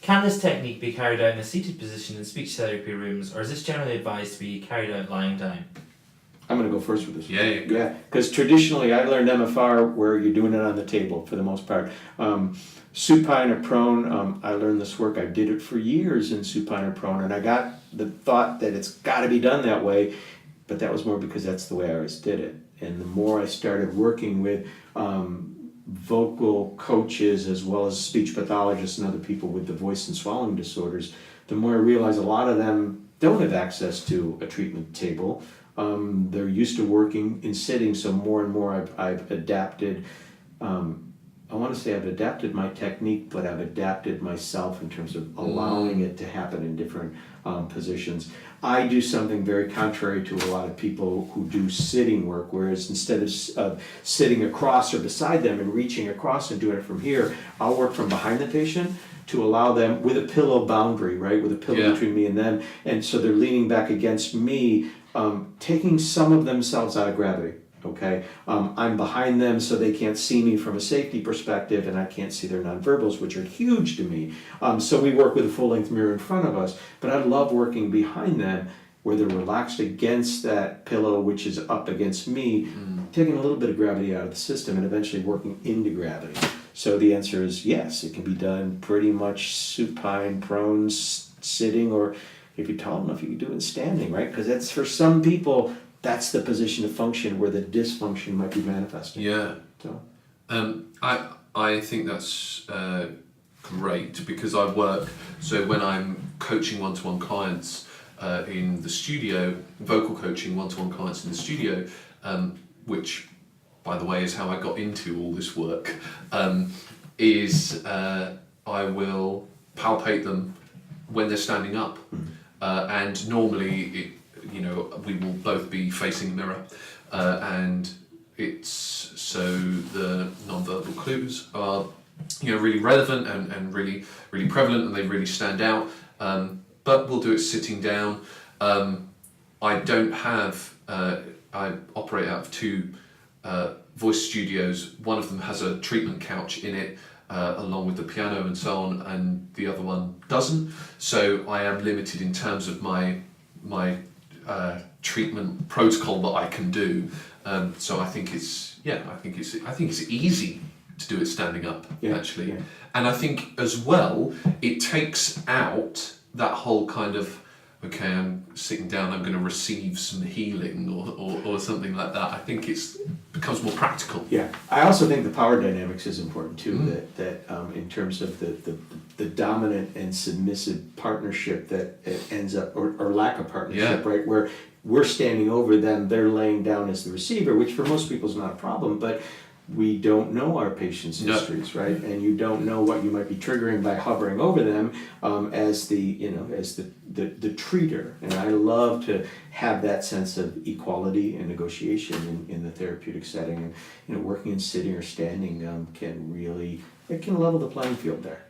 Can this technique be carried out in a seated position in speech therapy rooms, or is this generally advised to be carried out lying down? I'm going to go first with this one. Yeah. Because traditionally I learned MFR where you're doing it on the table for the most part. Supine or prone, I learned this work. I did it for years in supine or prone, and I got the thought that it's got to be done that way, but that was more because that's the way I always did it. And the more I started working with vocal coaches as well as speech pathologists and other people with the voice and swallowing disorders, the more I realized a lot of them don't have access to a treatment table. They're used to working in sitting, so more and more I've adapted. I want to say I've adapted my technique, but I've adapted myself in terms of allowing it to happen in different positions. I do something very contrary to a lot of people who do sitting work, whereas instead of sitting across or beside them and reaching across and doing it from here, I'll work from behind the patient to allow them with a pillow boundary, right, with a pillow between me and them, and so they're leaning back against me, taking some of themselves out of gravity. Okay, I'm behind them so they can't see me from a safety perspective, and I can't see their nonverbals, which are huge to me. So we work with a full-length mirror in front of us, but I love working behind them where they're relaxed against that pillow, which is up against me, taking a little bit of gravity out of the system and eventually working into gravity. So the answer is yes, it can be done pretty much supine, prone, sitting, or if you're tall enough, you can do it standing, right? Because that's, for some people, that's the position of function where the dysfunction might be manifesting. Yeah. So, I think that's great because I work. So when I'm coaching one-to-one clients in the studio, vocal coaching one-to-one clients in the studio, which, by the way, is how I got into all this work. Is I will palpate them when they're standing up, and normally we will both be facing a mirror, and it's so the non-verbal clues are really relevant and really prevalent, and they really stand out, but we'll do it sitting down. I don't have I operate out of two voice studios. One of them has a treatment couch in it, along with the piano and so on, and the other one doesn't, so I am limited in terms of my treatment protocol that I can do. So I think it's easy to do it standing up, actually. Yeah. And I think as well, it takes out that whole kind of, okay, I'm sitting down, I'm going to receive some healing or something like that. I think it becomes more practical. Yeah, I also think the power dynamics is important too, that in terms of the dominant and submissive partnership that it ends up, or lack of partnership, right, where we're standing over them, they're laying down as the receiver, which for most people is not a problem, but we don't know our patients' histories, right? And you don't know what you might be triggering by hovering over them as the treater. And I love to have that sense of equality and negotiation in the therapeutic setting. And working in sitting or standing can level the playing field there.